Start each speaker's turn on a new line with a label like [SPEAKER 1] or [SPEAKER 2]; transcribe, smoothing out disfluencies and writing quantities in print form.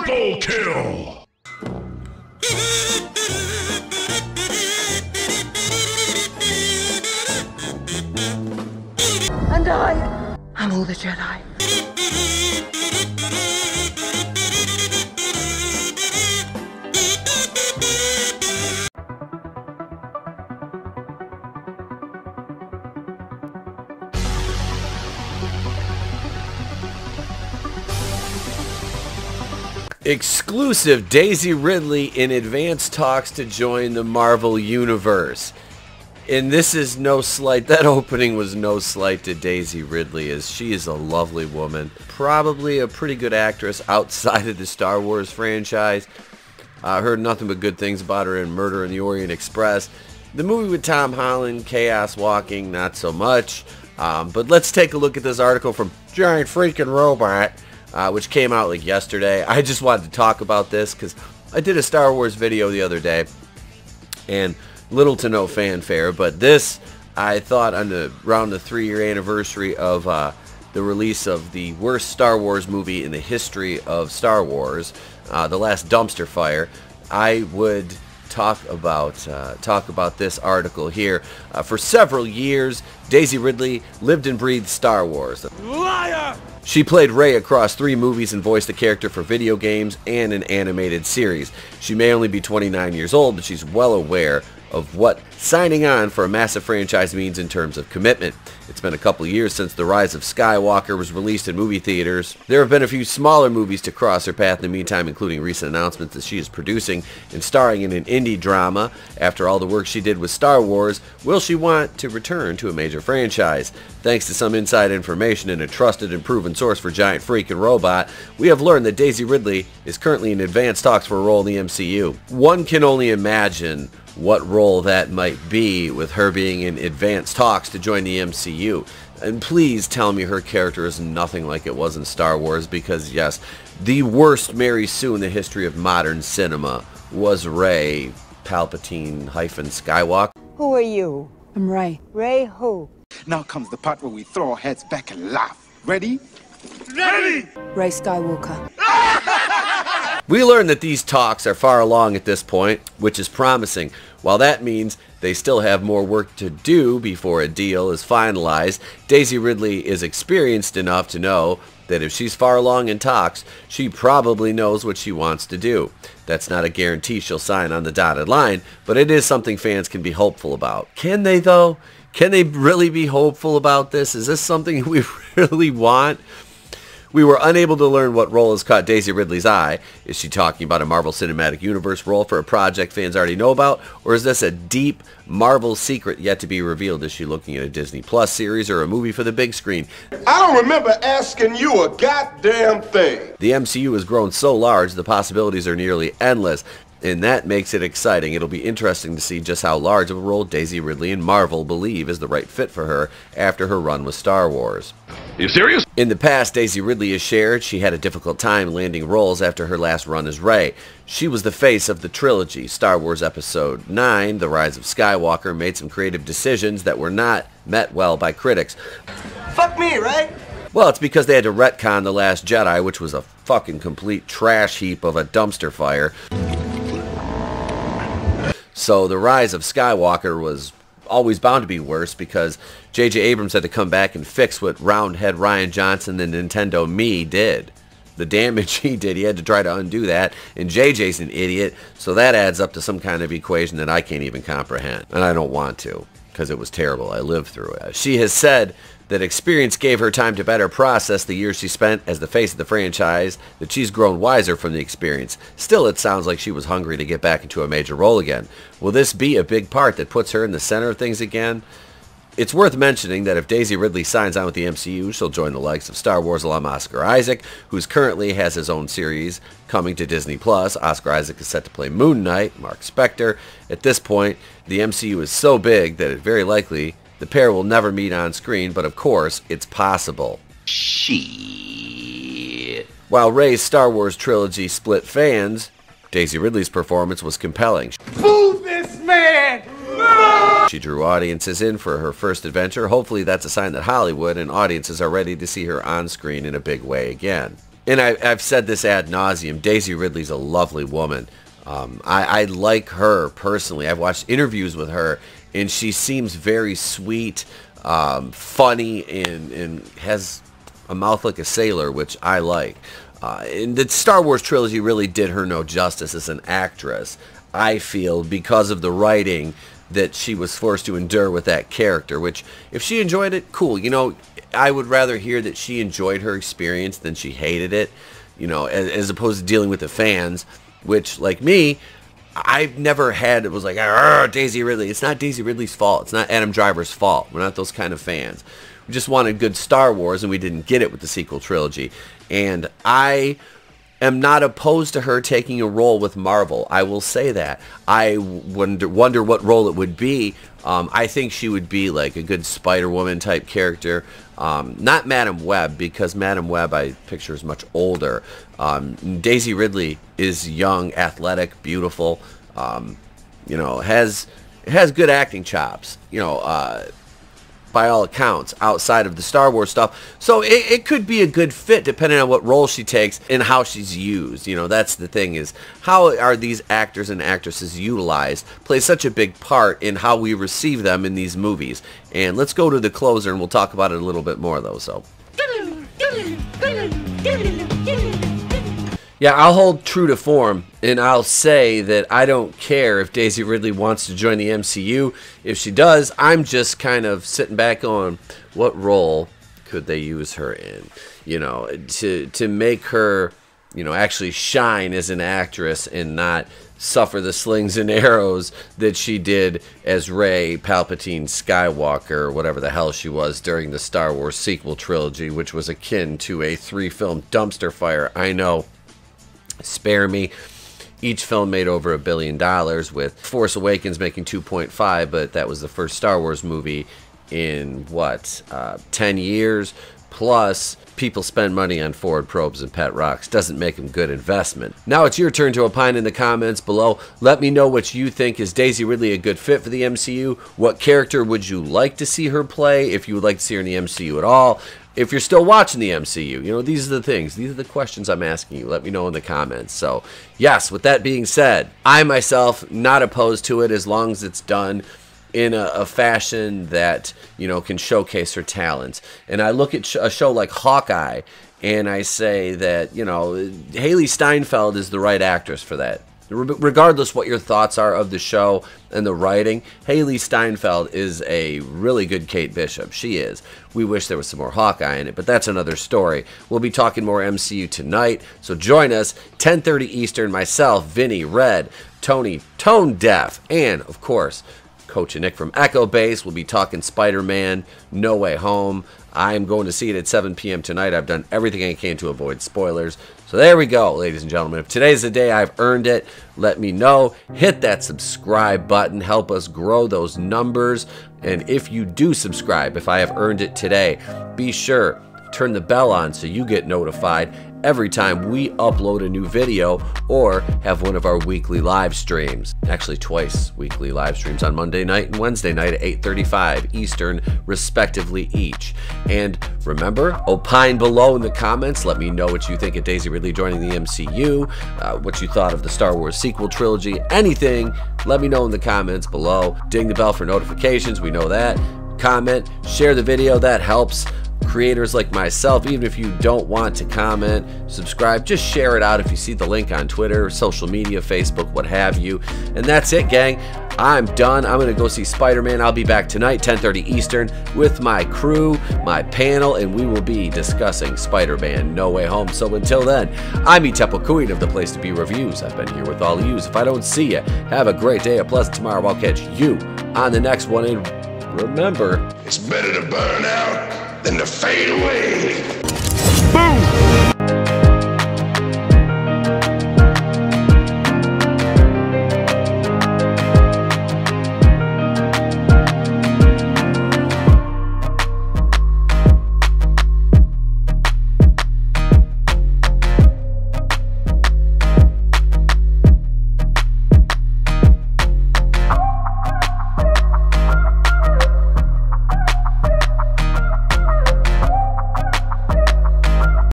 [SPEAKER 1] Triple kill!
[SPEAKER 2] And I'm all the Jedi.
[SPEAKER 3] Exclusive Daisy Ridley in advanced talks to join the Marvel Universe. And this is no slight, that opening was no slight to Daisy Ridley, as she is a lovely woman. Probably a pretty good actress outside of the Star Wars franchise. I heard nothing but good things about her in Murder in the Orient Express. The movie with Tom Holland, Chaos Walking, not so much. But let's take a look at this article from Giant Freaking Robot, which came out like yesterday. I just wanted to talk about this because I did a Star Wars video the other day, and little to no fanfare, but this, I thought, around the 3-year anniversary of the release of the worst Star Wars movie in the history of Star Wars, The Last Dumpster Fire, I would talk about this article here. For several years, Daisy Ridley lived and breathed Star Wars. Liar! She played Rey across 3 movies and voiced the character for video games and an animated series. She may only be 29 years old, but she's well aware of what signing on for a massive franchise means in terms of commitment. It's been a couple years since The Rise of Skywalker was released in movie theaters. There have been a few smaller movies to cross her path in the meantime, including recent announcements that she is producing and starring in an indie drama. After all the work she did with Star Wars, will she want to return to a major franchise? Thanks to some inside information and a trusted and proven source for Giant Freaking Robot, we have learned that Daisy Ridley is currently in advanced talks for a role in the MCU. One can only imagine what role that might be, with her being in advanced talks to join the MCU. And please tell me her character is nothing like it was in Star Wars, because yes, the worst Mary Sue in the history of modern cinema was Rey Palpatine -Skywalker.
[SPEAKER 2] Who are you?
[SPEAKER 4] I'm Rey.
[SPEAKER 2] Rey who?
[SPEAKER 5] Now comes the part where we throw our heads back and laugh. Ready? Ready!
[SPEAKER 4] Rey Skywalker.
[SPEAKER 3] We learned that these talks are far along at this point, which is promising. While that means they still have more work to do before a deal is finalized, Daisy Ridley is experienced enough to know that if she's far along in talks, she probably knows what she wants to do. That's not a guarantee she'll sign on the dotted line, but it is something fans can be hopeful about. Can they, though? Can they really be hopeful about this? Is this something we really want? We were unable to learn what role has caught Daisy Ridley's eye. Is she talking about a Marvel Cinematic Universe role for a project fans already know about? Or is this a deep Marvel secret yet to be revealed? Is she looking at a Disney Plus series or a movie for the big screen?
[SPEAKER 6] I don't remember asking you a goddamn thing.
[SPEAKER 3] The MCU has grown so large, the possibilities are nearly endless. And that makes it exciting. It'll be interesting to see just how large of a role Daisy Ridley and Marvel believe is the right fit for her after her run with Star Wars.
[SPEAKER 1] Are you serious?
[SPEAKER 3] In the past, Daisy Ridley has shared she had a difficult time landing roles after her last run as Rey. She was the face of the trilogy. Star Wars Episode 9, The Rise of Skywalker, made some creative decisions that were not met well by critics.
[SPEAKER 7] Fuck me, right?
[SPEAKER 3] Well, it's because they had to retcon The Last Jedi, which was a fucking complete trash heap of a dumpster fire. So The Rise of Skywalker was always bound to be worse because J.J. Abrams had to come back and fix what roundhead Rian Johnson, the Nintendo Me, did. The damage he did, he had to try to undo that, and J.J.'s an idiot, so that adds up to some kind of equation that I can't even comprehend. And I don't want to, because it was terrible. I lived through it. She has said that experience gave her time to better process the years she spent as the face of the franchise, that she's grown wiser from the experience. Still, it sounds like she was hungry to get back into a major role again. Will this be a big part that puts her in the center of things again? It's worth mentioning that if Daisy Ridley signs on with the MCU, she'll join the likes of Star Wars alum Oscar Isaac, who currently has his own series coming to Disney+. Oscar Isaac is set to play Moon Knight, Mark Spector. At this point, the MCU is so big that it very likely the pair will never meet on screen, but of course, it's possible. Shit. While Rey's Star Wars trilogy split fans, Daisy Ridley's performance was compelling.
[SPEAKER 7] Boo this man!
[SPEAKER 3] She drew audiences in for her first adventure. Hopefully that's a sign that Hollywood and audiences are ready to see her on screen in a big way again. And I've said this ad nauseum, Daisy Ridley's a lovely woman. I like her personally. I've watched interviews with her, and she seems very sweet, funny, and has a mouth like a sailor, which I like. And the Star Wars trilogy really did her no justice as an actress, I feel, because of the writing that she was forced to endure with that character, which, if she enjoyed it, cool. You know, I would rather hear that she enjoyed her experience than she hated it, you know, as opposed to dealing with the fans, which, like me, I've never had, it was like, Daisy Ridley. It's not Daisy Ridley's fault. It's not Adam Driver's fault. We're not those kind of fans. We just wanted good Star Wars, and we didn't get it with the sequel trilogy. And I am not opposed to her taking a role with Marvel. I will say that. I wonder what role it would be. I think she would be like a good Spider-Woman type character. Not Madam Web, because Madam Web I picture is much older. Daisy Ridley is young, athletic, beautiful. You know, has good acting chops. You know, by all accounts, outside of the Star Wars stuff. So it could be a good fit depending on what role she takes and how she's used. You know, that's the thing, is how are these actors and actresses utilized plays such a big part in how we receive them in these movies. And let's go to the closer, and we'll talk about it a little bit more, though. So yeah, I'll hold true to form, and I'll say that I don't care if Daisy Ridley wants to join the MCU. If she does, I'm just kind of sitting back on what role could they use her in, you know, to make her, you know, actually shine as an actress and not suffer the slings and arrows that she did as Rey Palpatine Skywalker, or whatever the hell she was, during the Star Wars sequel trilogy, which was akin to a 3-film dumpster fire. I know. Spare me. Each film made over $1 billion, with Force Awakens making 2.5, but that was the first Star Wars movie in, what, 10 years? Plus, people spend money on Ford probes and pet rocks. Doesn't make them good investment. Now it's your turn to opine in the comments below. Let me know what you think. Is Daisy Ridley a good fit for the MCU? What character would you like to see her play, if you would like to see her in the MCU at all? If you're still watching the MCU, you know, these are the things. These are the questions I'm asking you. Let me know in the comments. So, yes, with that being said, I myself not opposed to it as long as it's done in a fashion that, you know, can showcase her talents. And I look at a show like Hawkeye, and I say that, you know, Haley Steinfeld is the right actress for that. Regardless what your thoughts are of the show and the writing, Haley Steinfeld is a really good Kate Bishop. She is. We wish there was some more Hawkeye in it, but that's another story. We'll be talking more MCU tonight, so join us, 10:30 Eastern. Myself, Vinny, Red, Tony, ToneDef, and, of course, Coach and Nick from Echo Base. We'll be talking Spider-Man No Way Home. I'm going to see it at 7 p.m. tonight. I've done everything I can to avoid spoilers. So there we go, ladies and gentlemen. If today's the day I've earned it, let me know. Hit that subscribe button. Help us grow those numbers. And if you do subscribe, if I have earned it today, be sure turn the bell on so you get notified every time we upload a new video or have one of our weekly live streams. Actually, twice weekly live streams, on Monday night and Wednesday night at 8:35 Eastern, respectively, each. And remember, opine below in the comments. Let me know what you think of Daisy Ridley joining the MCU, what you thought of the Star Wars sequel trilogy, anything. Let me know in the comments below. Ding the bell for notifications, we know that. Comment, share the video, that helps creators like myself. Even if you don't want to comment, subscribe, just share it out if you see the link on Twitter, social media, Facebook, what have you. And that's it, gang. I'm done. I'm going to go see Spider-Man. I'll be back tonight, 10:30 Eastern, with my crew, my panel, and we will be discussing Spider-Man No Way Home. So until then, I'm Itepo Queen of The Place to Be Reviews. I've been here with all of you. If I don't see you, have a great day, a pleasant tomorrow. I'll catch you on the next one. And remember,
[SPEAKER 6] It's better to burn out than to fade away.
[SPEAKER 1] Boom!